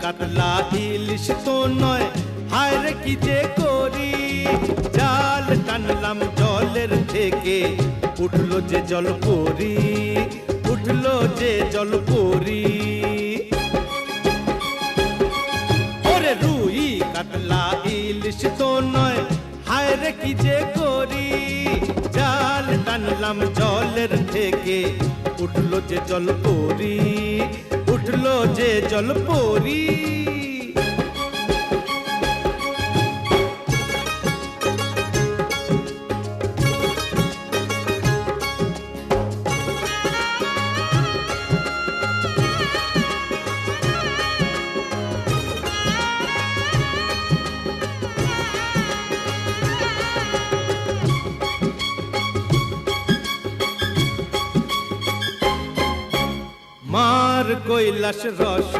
কাতলা ইলিশ তো নয়, হায় রে কি যে করি। জাল টানলাম জলের থেকে, উঠলো যে জলপরি, উঠলো যে জলপরি। ওরে রুই কাতলা ইলিশ তো নয়, হায় রে কি যে করি। জাল টানলাম জলের থেকে, উঠলো যে জলপরি, উঠলো যে জলপরি। মার কৈলাস রস